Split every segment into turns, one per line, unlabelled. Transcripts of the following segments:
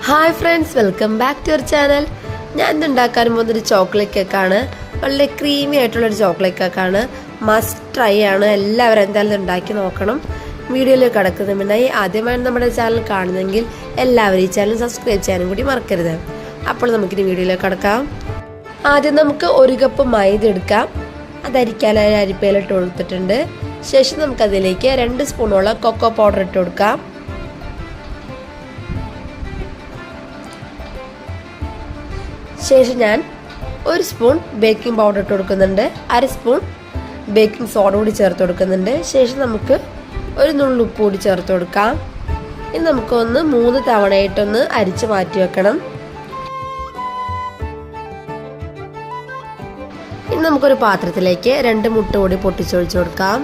Hi friends, welcome back to your channel. ഞാൻ ഇന്ന് ഉണ്ടാക്കാൻ പോകുന്നൊരു ചോക്ലേറ്റ് കേക്കാണ്. വളരെ ക്രീമി ആയിട്ടുള്ളൊരു ചോക്ലേറ്റ് കേക്കാണ്. മസ്റ്റ് ട്രൈ ആണ്. എല്ലാവരും എന്തായാലും ഉണ്ടാക്കി നോക്കണം. വീഡിയോയിലേക്ക് കടക്കുന്നതിന് മുന്നായി ആദ്യമായി നമ്മുടെ ചാനൽ കാണുന്നെങ്കിൽ എല്ലാവരും ഈ ചാനൽ സബ്സ്ക്രൈബ് ചെയ്യാനും കൂടി മറക്കരുത്. അപ്പോൾ നമുക്കിനി വീഡിയോയിലേക്ക് കടക്കാം. ആദ്യം നമുക്ക് 1 കപ്പ് മൈദ എടുക്കാം. അത് അരിക്കാനായി അരിപ്പയിലിട്ട് കൊടുത്തിട്ടുണ്ട്. ശേഷം നമുക്കതിലേക്ക് 2 സ്പൂണോളം കൊക്കോ പൗഡർ ഇട്ട് കൊടുക്കാം. ശേഷം ഞാൻ 1 സ്പൂൺ ബേക്കിംഗ് പൗഡർ ഇട്ട് കൊടുക്കുന്നുണ്ട്. 1/2 സ്പൂൺ ബേക്കിംഗ് സോഡ കൂടി ചേർത്ത് കൊടുക്കുന്നുണ്ട്. ശേഷം നമുക്ക് 1 നുള്ളു ഉപ്പ് കൂടി ചേർത്ത് കൊടുക്കാം. ഇനി നമുക്കൊന്ന് 3 തവണയായിട്ടൊന്ന് അരിച്ച് മാറ്റി വെക്കണം. ഇനി നമുക്കൊരു പാത്രത്തിലേക്ക് 2 മുട്ട കൂടി പൊട്ടിച്ചൊഴിച്ച് കൊടുക്കാം.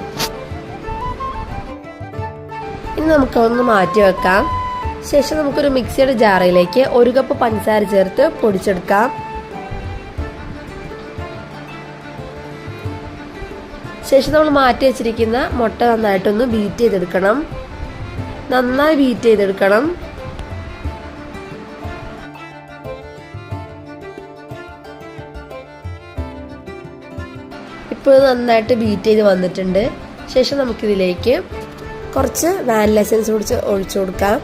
ഇനി നമുക്കൊന്ന് മാറ്റി വെക്കാം. ശേഷം നമുക്കൊരു മിക്സിയുടെ ജാറിലേക്ക് 1 കപ്പ് പഞ്ചസാര ചേർത്ത് പൊടിച്ചെടുക്കാം. ശേഷം നമ്മൾ മാറ്റി വെച്ചിരിക്കുന്ന മുട്ട നന്നായിട്ടൊന്ന് ബീറ്റ് ചെയ്തെടുക്കണം. നന്നായി ബീറ്റ് ചെയ്തെടുക്കണം. ഇപ്പോൾ നന്നായിട്ട് ബീറ്റ് ചെയ്ത് വന്നിട്ടുണ്ട്. ശേഷം നമുക്കിതിലേക്ക് കുറച്ച് വാനില എസൻസ് കൂടി ഒഴിച്ചു കൊടുക്കാം.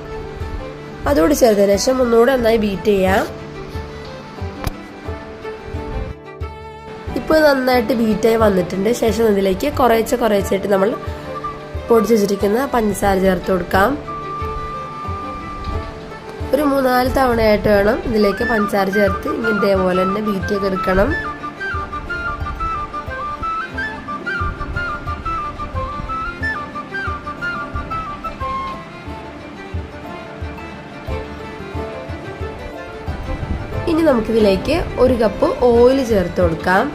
അതോടെ ചേർത്തതിന് ശേഷം ഒന്നുകൂടെ നന്നായി ബീറ്റ് ചെയ്യാം. ഇപ്പോൾ നന്നായിട്ട് ബീറ്റായി വന്നിട്ടുണ്ട്. ശേഷം ഇതിലേക്ക് കുറേശ്ശായിട്ട് നമ്മൾ പൊടിച്ചു വെച്ചിരിക്കുന്ന പഞ്ചസാര ചേർത്ത് കൊടുക്കാം. ഒരു 3-4 തവണയായിട്ട് വേണം ഇതിലേക്ക് പഞ്ചസാര ചേർത്ത് ഇതേപോലെ തന്നെ ബീറ്റ് ചെയ്തെടുക്കണം. ഇനി നമുക്കിതിലേക്ക് 1 കപ്പ് ഓയിൽ ചേർത്ത് കൊടുക്കാം.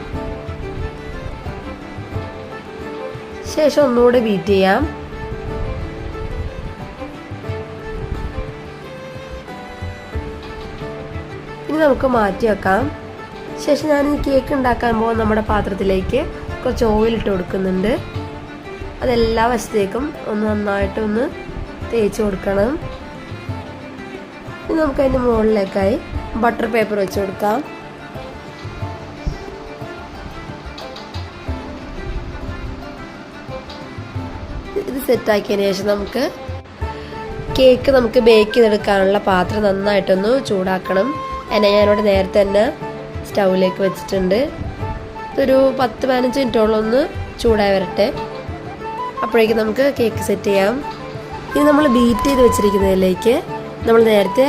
ശേഷം ഒന്നുകൂടെ ബീറ്റ് ചെയ്യാം. ഇനി നമുക്ക് മാറ്റി വെക്കാം. ശേഷം ഞാൻ ഈ കേക്ക് ഉണ്ടാക്കാൻ പോകുന്ന നമ്മുടെ പാത്രത്തിലേക്ക് കുറച്ച് ഓയിൽ ഇട്ട് കൊടുക്കുന്നുണ്ട്. അതെല്ലാ വശത്തേക്കും നന്നായിട്ടൊന്ന് തേച്ച് കൊടുക്കണം. ഇനി നമുക്ക് അതിൻ്റെ മുകളിലേക്കായി ബട്ടർ പേപ്പർ വെച്ച് കൊടുക്കാം. ഇത് സെറ്റാക്കിയതിന് ശേഷം നമുക്ക് ബേക്ക് ചെയ്തെടുക്കാനുള്ള പാത്രം നന്നായിട്ടൊന്ന് ചൂടാക്കണം. ഞാനിവിടെ നേരത്തെ തന്നെ സ്റ്റൗവിലേക്ക് വെച്ചിട്ടുണ്ട്. ഇതൊരു 10-15 മിനിറ്റോളം ഒന്ന് ചൂടായി വരട്ടെ. അപ്പോഴേക്കും നമുക്ക് കേക്ക് സെറ്റ് ചെയ്യാം. ഇനി നമ്മൾ ബീറ്റ് ചെയ്ത് വെച്ചിരിക്കുന്നതിലേക്ക് നമ്മൾ നേരത്തെ